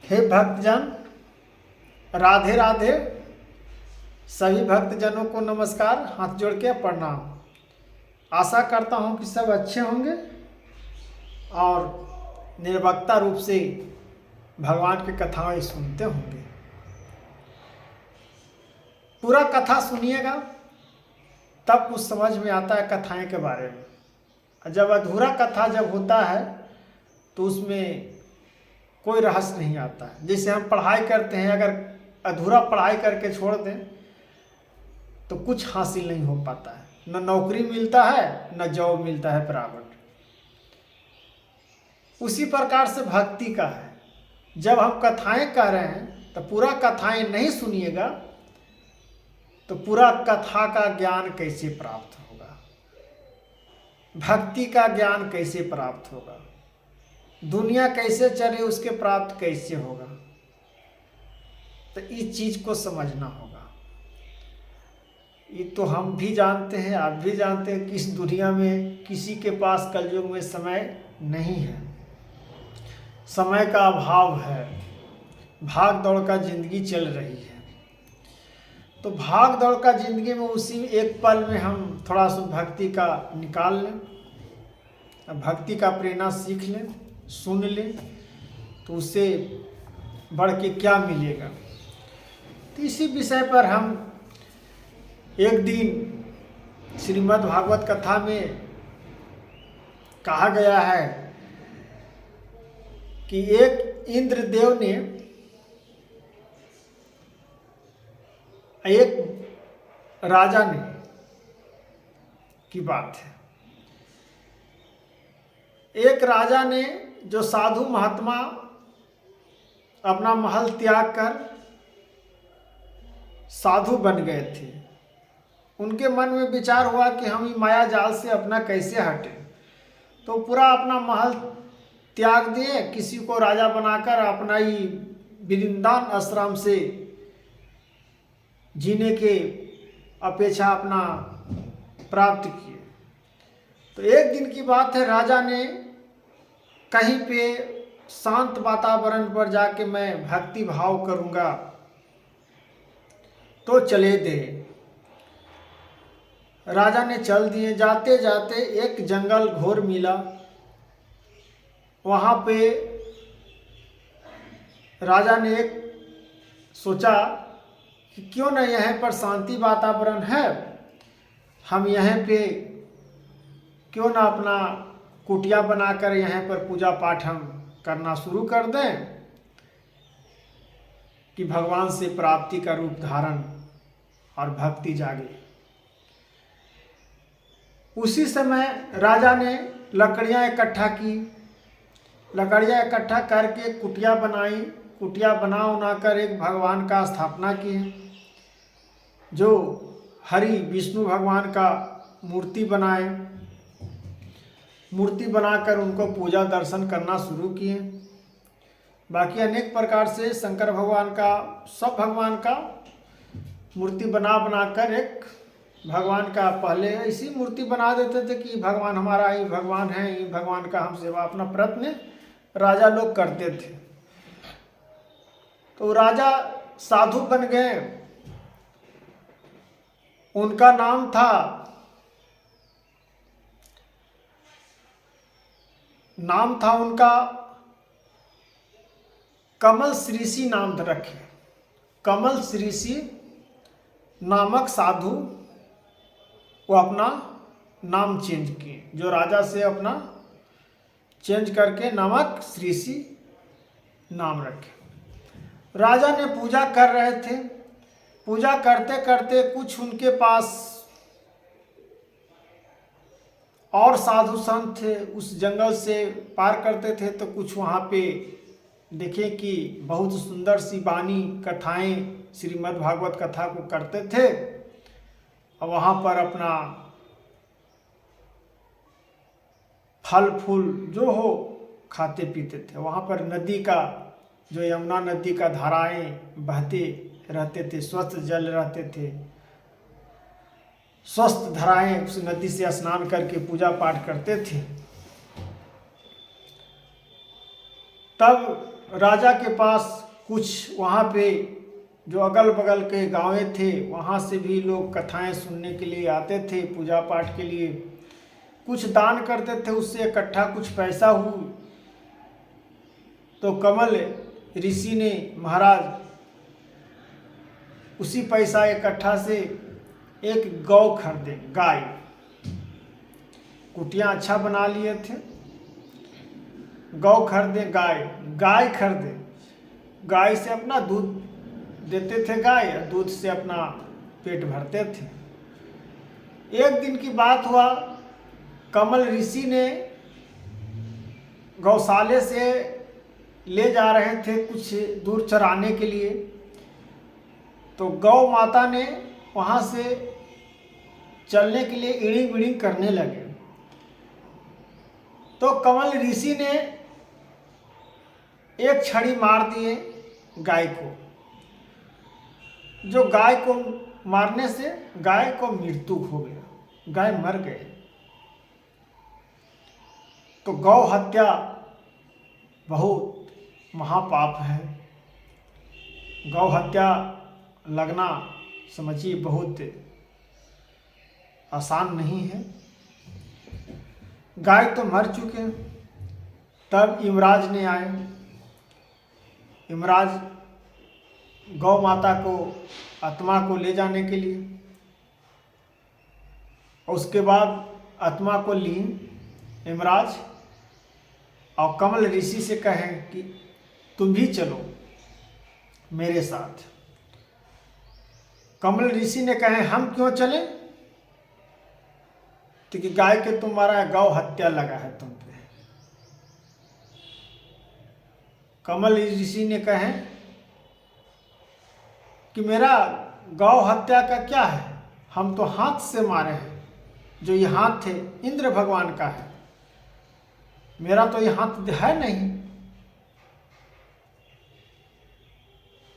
हे भक्तजन, राधे राधे। सभी भक्तजनों को नमस्कार, हाथ जोड़ के प्रणाम। आशा करता हूँ कि सब अच्छे होंगे और निर्भक्ता रूप से भगवान की कथाएं सुनते होंगे। पूरा कथा सुनिएगा तब कुछ समझ में आता है कथाएं के बारे में। जब अधूरा कथा जब होता है तो उसमें कोई रहस्य नहीं आता है। जैसे हम पढ़ाई करते हैं, अगर अधूरा पढ़ाई करके छोड़ दें तो कुछ हासिल नहीं हो पाता है, न नौकरी मिलता है न जॉब मिलता है प्राइवेट। उसी प्रकार से भक्ति का है। जब हम कथाएं कह रहे हैं तो पूरा कथाएं नहीं सुनिएगा तो पूरा कथा का ज्ञान कैसे प्राप्त होगा, भक्ति का ज्ञान कैसे प्राप्त होगा, दुनिया कैसे चले उसके प्राप्त कैसे होगा। तो इस चीज को समझना होगा। ये तो हम भी जानते हैं, आप भी जानते हैं कि इस दुनिया में किसी के पास कलयुग में समय नहीं है, समय का अभाव है, भाग दौड़ का जिंदगी चल रही है। तो भाग दौड़ का जिंदगी में उसी एक पल में हम थोड़ा सा भक्ति का निकाल लें, भक्ति का प्रेरणा सीख लें, सुन लें, तो उससे बढ़ के क्या मिलेगा। तो इसी विषय पर हम एक दिन श्रीमद् भागवत कथा में कहा गया है कि एक इंद्रदेव ने एक राजा ने की बात है, एक राजा ने जो साधु महात्मा अपना महल त्याग कर साधु बन गए थे, उनके मन में विचार हुआ कि हम ही माया जाल से अपना कैसे हटे। तो पूरा अपना महल त्याग दिए, किसी को राजा बनाकर अपना ही वृंदावन आश्रम से जीने के अपेक्षा अपना प्राप्त किए। तो एक दिन की बात है, राजा ने कहीं पे शांत वातावरण पर जाके मैं भक्ति भाव करूंगा तो चले दे। राजा ने चल दिए। जाते जाते एक जंगल घोर मिला। वहां पे राजा ने एक सोचा कि क्यों न यहाँ पर शांति वातावरण है, हम यहाँ पे क्यों ना अपना कुटिया बनाकर यहाँ पर पूजा पाठ हम करना शुरू कर दें कि भगवान से प्राप्ति का रूप धारण और भक्ति जागे। उसी समय राजा ने लकड़ियाँ इकट्ठा की, लकड़ियाँ इकट्ठा करके कुटिया बनाई। कुटिया बना कर एक भगवान का स्थापना की, जो हरि विष्णु भगवान का मूर्ति बनाए। मूर्ति बनाकर उनको पूजा दर्शन करना शुरू किए। बाकी अनेक प्रकार से शंकर भगवान का, सब भगवान का मूर्ति बनाकर एक भगवान का पहले ऐसी मूर्ति बना देते थे कि भगवान हमारा ही भगवान है, ही भगवान का हम सेवा अपना प्रयत्न राजा लोग करते थे। तो राजा साधु बन गए। उनका नाम था उनका कमल श्रीषि नाम रखे। कमल श्रीषि नामक साधु वो अपना नाम चेंज किए, जो राजा से अपना चेंज करके नमक श्रीषि नाम रखे। राजा ने पूजा कर रहे थे। पूजा करते करते कुछ उनके पास और साधु संत थे, उस जंगल से पार करते थे। तो कुछ वहाँ पे देखे कि बहुत सुंदर सी वाणी कथाएं श्रीमद् भागवत कथा को करते थे, और वहाँ पर अपना फल फूल जो हो खाते पीते थे। वहाँ पर नदी का, जो यमुना नदी का धाराएं बहते रहते थे, स्वस्थ जल रहते थे, स्वस्थ धाराएं, उस नदी से स्नान करके पूजा पाठ करते थे। तब राजा के पास कुछ वहाँ पे जो अगल बगल के गाँवें थे वहाँ से भी लोग कथाएं सुनने के लिए आते थे, पूजा पाठ के लिए कुछ दान करते थे, उससे इकट्ठा कुछ पैसा हुआ तो कमल ऋषि ने महाराज उसी पैसा इकट्ठा से एक गौ खरीदे, गाय, कुटिया अच्छा बना लिए थे, गौ खरीदे, गाय खरीदे, गाय से अपना दूध देते थे, गाय दूध से अपना पेट भरते थे। एक दिन की बात हुआ, कमल ऋषि ने गौशाले से ले जा रहे थे कुछ दूर चराने के लिए, तो गौ माता ने वहाँ से चलने के लिए इड़िंग बिड़िंग करने लगे। तो कमल ऋषि ने एक छड़ी मार दिए गाय को, जो गाय को मारने से गाय को मृत्यु हो गया, गाय मर गए। तो गौ हत्या बहुत महापाप है। गौ हत्या लगना समझिए बहुत आसान नहीं है। गाय तो मर चुके हैं। तब यमराज ने आए, यमराज गौ माता को, आत्मा को ले जाने के लिए, और उसके बाद आत्मा को ली यमराज और कमल ऋषि से कहें कि तुम भी चलो मेरे साथ। कमल ऋषि ने कहे हम क्यों चले, तो कि गाय के तुम्हारा गौ हत्या लगा है तुम पे। कमल ऋषि ने कहे कि मेरा गौ हत्या का क्या है, हम तो हाथ से मारे हैं, जो ये हाथ है इंद्र भगवान का है, मेरा तो ये हाथ है नहीं।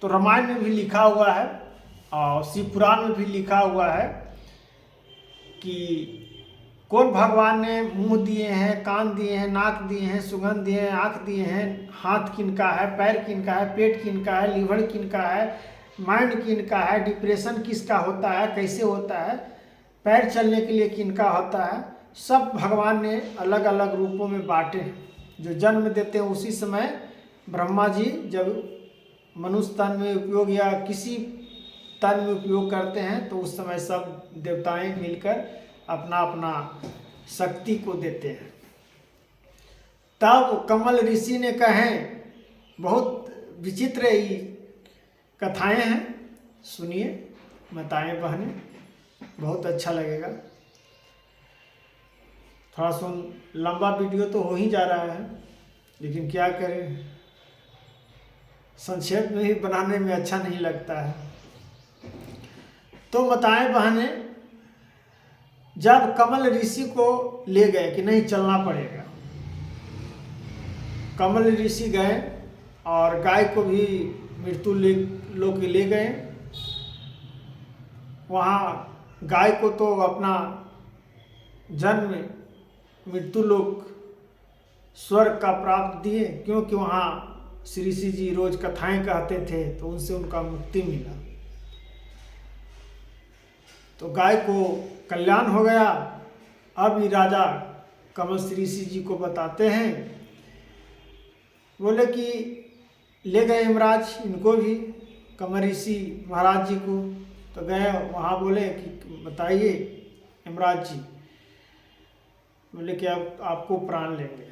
तो रामायण में भी लिखा हुआ है और शिव पुराण में भी लिखा हुआ है कि कौन भगवान ने मुंह दिए हैं, कान दिए हैं, नाक दिए हैं, सुगंध दिए हैं, आँख दिए हैं, हाथ किनका है, पैर किनका है, पेट किनका है, लीवर किनका है, माइंड किनका है, डिप्रेशन किसका होता है, कैसे होता है, पैर चलने के लिए किनका होता है, सब भगवान ने अलग अलग रूपों में बांटे हैं। जो जन्म देते हैं उसी समय ब्रह्मा जी जब मनुष्य तन में उपयोग या किसी तन में उपयोग करते हैं तो उस समय सब देवताएं मिलकर अपना अपना शक्ति को देते हैं। तब कमल ऋषि ने कहे, बहुत विचित्र ये कथाएं हैं, सुनिए बताएं बहनें, बहुत अच्छा लगेगा। थोड़ा सुन लंबा वीडियो तो हो ही जा रहा है, लेकिन क्या करें, संक्षेप में ही बनाने में अच्छा नहीं लगता है। तो बताएं बहने, जब कमल ऋषि को ले गए कि नहीं चलना पड़ेगा, कमल ऋषि गए और गाय को भी मृत्यु लोक ले गए। वहाँ गाय को तो अपना जन्म मृत्यु लोक स्वर्ग का प्राप्त दिए, क्योंकि वहाँ श्री ऋषि जी रोज कथाएं कहते थे तो उनसे उनका मुक्ति मिला। तो गाय को कल्याण हो गया। अब ये राजा कमल श्री ऋषि जी को बताते हैं, बोले कि ले गए यमराज इनको भी, कमल ऋषि महाराज जी को। तो गए वहाँ, बोले कि बताइए यमराज जी, बोले कि अब आपको प्राण लेंगे।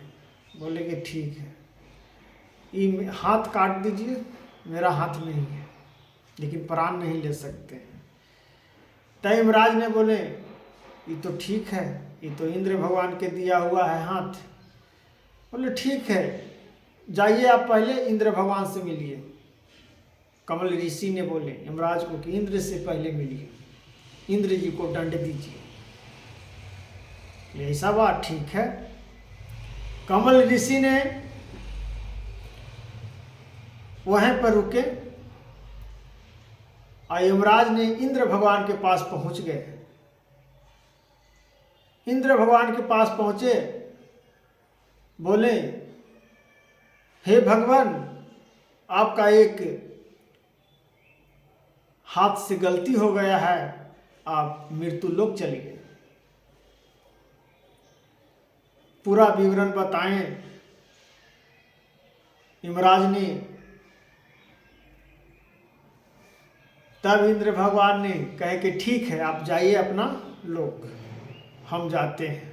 बोले कि ठीक है, ये हाथ काट दीजिए, मेरा हाथ नहीं है, लेकिन प्राण नहीं ले सकते हैं। तब यमराज ने बोले ये तो ठीक है, ये तो इंद्र भगवान के दिया हुआ है हाथ। बोले ठीक है, जाइए आप पहले इंद्र भगवान से मिलिए। कमल ऋषि ने बोले यमराज को कि इंद्र से पहले मिलिए, इंद्र जी को दंड दीजिए। ऐसा बात ठीक है। कमल ऋषि ने वहीं पर रुके और यमराज ने इंद्र भगवान के पास पहुंच गए। इंद्र भगवान के पास पहुंचे, बोले हे भगवान, आपका एक हाथ से गलती हो गया है, आप मृत्यु लोक चले गए। पूरा विवरण बताएं। यमराज ने, तब इंद्र भगवान ने कहे कि ठीक है, आप जाइए अपना लोक, हम जाते हैं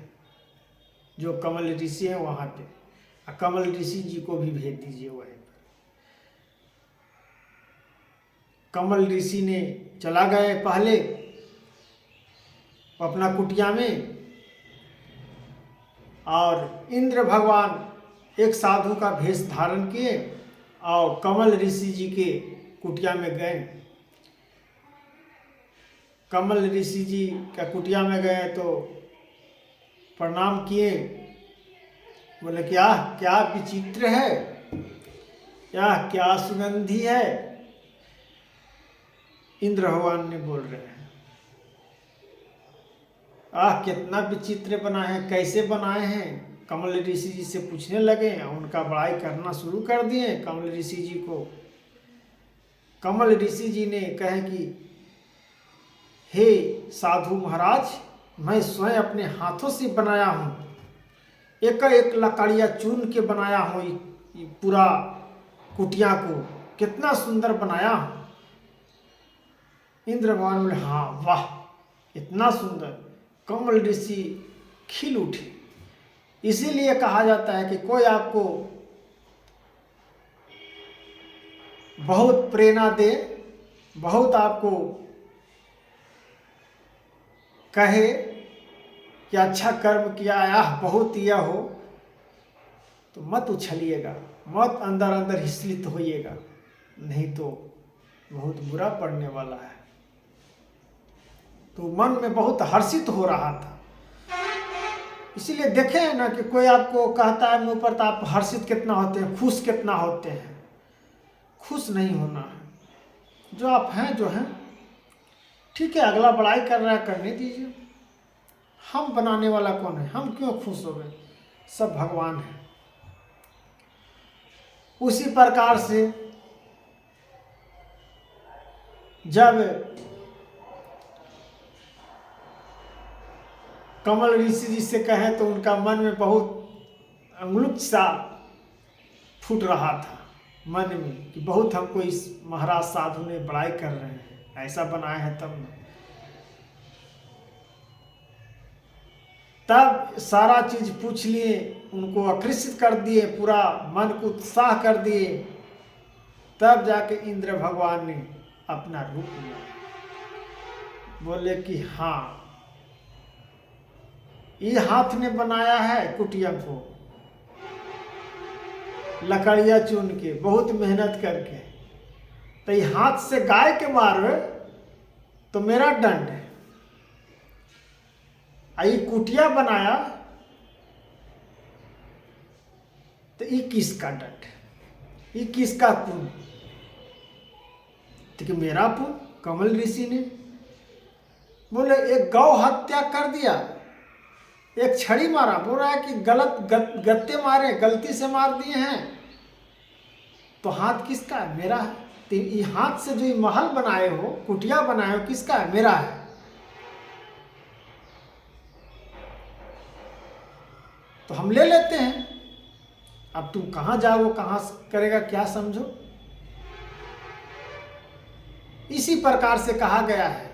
जो कमल ऋषि है वहाँ पे, कमल ऋषि जी को भी भेज दीजिए वहीं पर। कमल ऋषि ने चला गए पहले अपना कुटिया में, और इंद्र भगवान एक साधु का भेष धारण किए और कमल ऋषि जी के कुटिया में गए। कमल ऋषि जी का कुटिया में गए तो प्रणाम किए, बोले क्या क्या विचित्र है, क्या सुगंधी है। इंद्र भगवान ने बोल रहे हैं, कितना विचित्र बनाए हैं, कैसे बनाए हैं। कमल ऋषि जी से पूछने लगे, उनका बड़ाई करना शुरू कर दिए कमल ऋषि जी को। कमल ऋषि जी ने कहे कि हे साधु महाराज, मैं स्वयं अपने हाथों से बनाया हूँ, एक एक लकड़िया चुन के बनाया हूँ पूरा कुटिया को, कितना सुंदर बनाया हूँ। इंद्र भगवान बोले, हाँ वाह, इतना सुंदर। कमल ऋषि खिल उठे। इसीलिए कहा जाता है कि कोई आपको बहुत प्रेरणा दे, बहुत आपको कहे कि अच्छा कर्म किया, बहुत यह हो, तो मत उछलिएगा, मत अंदर अंदर हिस्लित होइएगा, नहीं तो बहुत बुरा पड़ने वाला है। तो मन में बहुत हर्षित हो रहा था। इसीलिए देखें ना कि कोई आपको कहता है मुंह पर, तो आप हर्षित कितना होते हैं, खुश कितना होते हैं। खुश नहीं होना है, जो आप हैं जो हैं ठीक है, अगला बड़ाई कर रहा है करने दीजिए, हम बनाने वाला कौन है, हम क्यों खुश हो गए, सब भगवान है। उसी प्रकार से जब कमल ऋषि जी से कहे तो उनका मन में बहुत अंगुलुक सा फूट रहा था मन में कि बहुत हमको इस महाराज साधु ने बड़ाई कर रहे हैं, ऐसा बनाया है तब न। तब सारा चीज पूछ लिए, उनको आकर्षित कर दिए, पूरा मन को उत्साह कर दिए। तब जाके इंद्र भगवान ने अपना रूप लिया, बोले कि हाँ, ये हाथ ने बनाया है कुटिया को, लकड़िया चुन के, बहुत मेहनत करके। तो ये हाथ से गाय के मारे तो मेरा दंड है, ये कुटिया बनाया तो ये किसका दंड है, ये किसका पुण्य, तो मेरा पुण्य। कमल ऋषि ने बोले एक गौ हत्या कर दिया, एक छड़ी मारा, बोल रहा है कि गत्ते मारे, गलती से मार दिए हैं, तो हाथ किसका है, मेरा है। तो ये हाथ से जो ये महल बनाए हो, कुटिया बनाए हो, किसका है, मेरा है। तो हम ले लेते हैं, अब तुम कहाँ जाओ, कहाँ करेगा, क्या समझो। इसी प्रकार से कहा गया है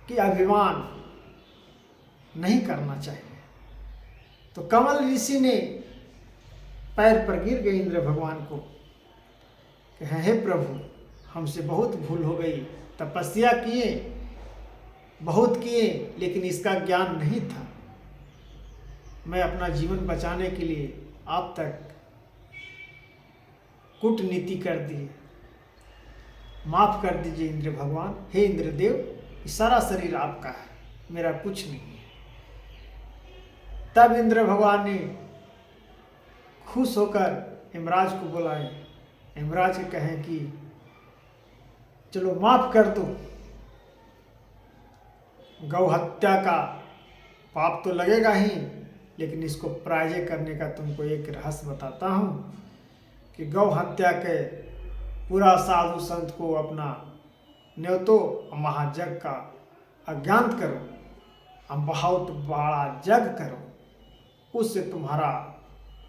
कि अभिमान नहीं करना चाहिए। तो कमल ऋषि ने पैर पर गिर गए इंद्र भगवान को कि हे प्रभु, हमसे बहुत भूल हो गई, तपस्या किए, बहुत किए, लेकिन इसका ज्ञान नहीं था। मैं अपना जीवन बचाने के लिए आप तक कूटनीति कर दी, माफ कर दीजिए इंद्र भगवान। हे इंद्रदेव, ये सारा शरीर आपका है, मेरा कुछ नहीं है। तब इंद्र भगवान ने खुश होकर यमराज को बुलाए, यमराज के कहें कि चलो माफ कर दो, गौ हत्या का पाप तो लगेगा ही, लेकिन इसको पराजय करने का तुमको एक रहस्य बताता हूँ कि गौ हत्या के पूरा साधु संत को अपना न्योतो महाजग का अज्ञात करो, हम बहुत बड़ा जग करो, उससे तुम्हारा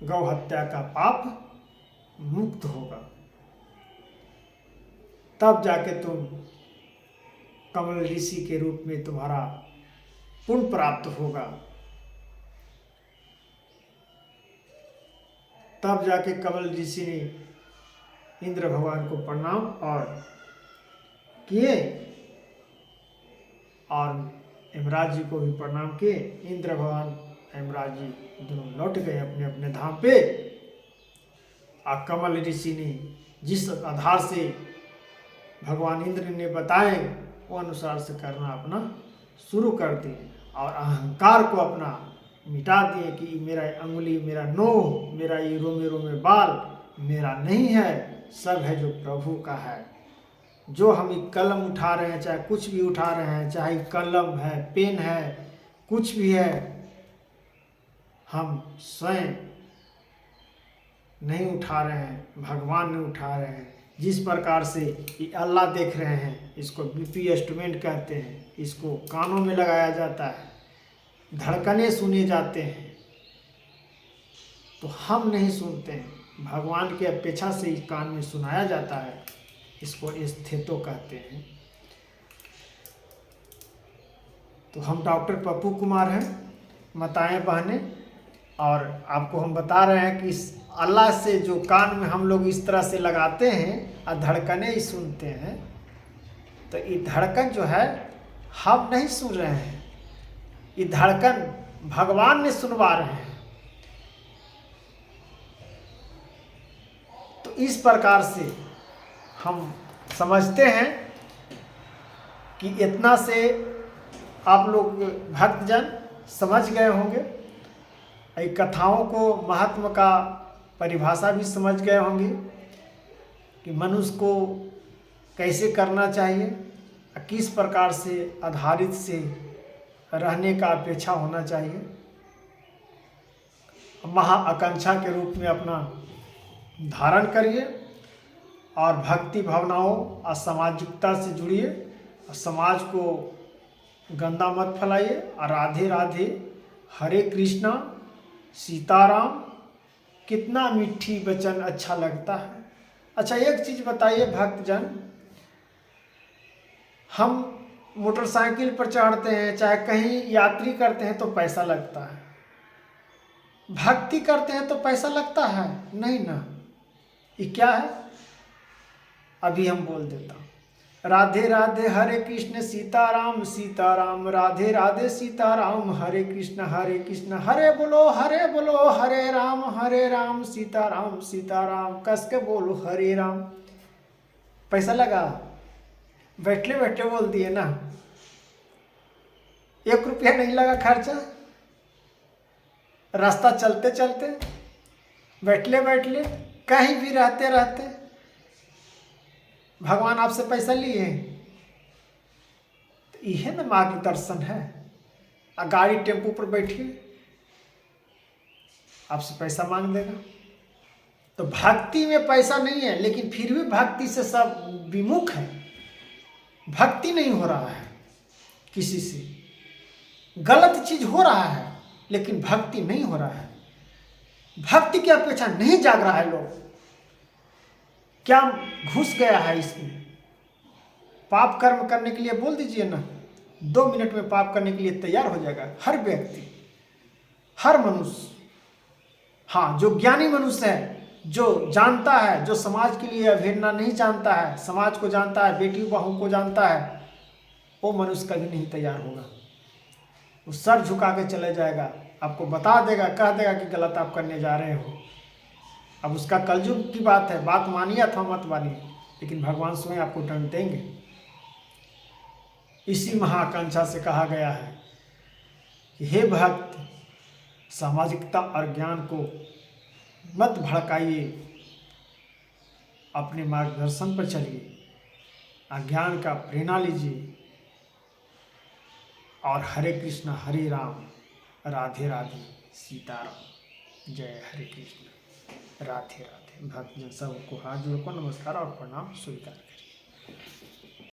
गौ हत्या का पाप मुक्त होगा। तब जाके तुम कमल ऋषि के रूप में तुम्हारा पुण्य प्राप्त होगा। तब जाके कमल ऋषि ने इंद्र भगवान को प्रणाम और किए और यमराज जी को भी प्रणाम किए। इंद्र भगवान यमराज जी दोनों लौट गए अपने अपने धाम पे। और कमल ऋषि ने जिस आधार से भगवान इंद्र ने बताए वो अनुसार से करना अपना शुरू कर दिए और अहंकार को अपना मिटा दिए कि मेरा अंगुली, मेरा नोह, मेरा ये रोमे रोमे बाल मेरा नहीं है, सब है जो प्रभु का है। जो हम एक कलम उठा रहे हैं, चाहे कुछ भी उठा रहे हैं, चाहे कलम है, पेन है, कुछ भी है, हम स्वयं नहीं उठा रहे हैं, भगवान ने उठा रहे हैं। जिस प्रकार से ये अल्लाह देख रहे हैं, इसको बीपी इंस्ट्रूमेंट कहते हैं, इसको कानों में लगाया जाता है, धड़कने सुने जाते हैं, तो हम नहीं सुनते हैं, भगवान की अपेक्षा से इस कान में सुनाया जाता है, इसको स्थितो कहते हैं। तो हम डॉक्टर पप्पू कुमार हैं, माताएं बहनें, और आपको हम बता रहे हैं कि इस अल्लाह से जो कान में हम लोग इस तरह से लगाते हैं और धड़कने ही सुनते हैं, तो ये धड़कन जो है हम नहीं सुन रहे हैं, ये धड़कन भगवान ने सुनवा रहे हैं। तो इस प्रकार से हम समझते हैं कि इतना से आप लोग भक्तजन समझ गए होंगे, कथाओं को महात्मा का परिभाषा भी समझ गए होंगे कि मनुष्य को कैसे करना चाहिए, किस प्रकार से आधारित से रहने का अपेक्षा होना चाहिए। महाआकांक्षा के रूप में अपना धारण करिए और भक्ति भावनाओं और सामाजिकता से जुड़िए और समाज को गंदा मत फैलाइए। और राधे राधे, हरे कृष्णा, सीताराम, कितना मीठी वचन अच्छा लगता है। अच्छा एक चीज़ बताइए भक्तजन, हम मोटरसाइकिल पर चढ़ते हैं, चाहे कहीं यात्री करते हैं तो पैसा लगता है, भक्ति करते हैं तो पैसा लगता है नहीं ना। ये क्या है अभी हम बोल देता हूँ। राधे राधे, हरे कृष्ण सीताराम सीताराम, राधे राधे सीताराम, हरे कृष्ण हरे बोलो हरे राम सीताराम सीताराम, कस के बोलो हरे राम। पैसा लगा, बैठले बैठे बोल दिए ना, 1 रुपया नहीं लगा खर्चा, रास्ता चलते चलते, बैठले बैठले, कहीं भी रहते रहते भगवान आपसे पैसा लिए। तो यह ना मार्गदर्शन है। गाड़ी टेम्पो पर बैठिए, आपसे पैसा मांग देगा। तो भक्ति में पैसा नहीं है, लेकिन फिर भी भक्ति से सब विमुख है, भक्ति नहीं हो रहा है, किसी से गलत चीज हो रहा है लेकिन भक्ति नहीं हो रहा है, भक्ति की अपेक्षा नहीं जाग रहा है। लोग क्या घुस गया है इसमें। पाप कर्म करने के लिए बोल दीजिए ना, 2 मिनट में पाप करने के लिए तैयार हो जाएगा हर व्यक्ति, हर मनुष्य। हाँ, जो ज्ञानी मनुष्य है, जो जानता है, जो समाज के लिए अवहेलना नहीं जानता है, समाज को जानता है, बेटी बहू को जानता है, वो मनुष्य कभी नहीं तैयार होगा। वो सर झुका के चले जाएगा, आपको बता देगा, कह देगा कि गलत आप करने जा रहे हो। अब उसका कलयुग की बात है, बात मानिए अथवा मत मानिए, लेकिन भगवान स्वयं आपको दंड देंगे। इसी महाआकांक्षा से कहा गया है कि हे भक्त, सामाजिकता और ज्ञान को मत भड़काइए, अपने मार्गदर्शन पर चलिए, अज्ञान का प्रेरणा लीजिए और हरे कृष्ण हरे राम, राधे राधे सीताराम। जय हरे कृष्ण, राधे राधे। भक्तजन सबको हाथ जोड़ को नमस्कार और प्रणाम स्वीकार करें।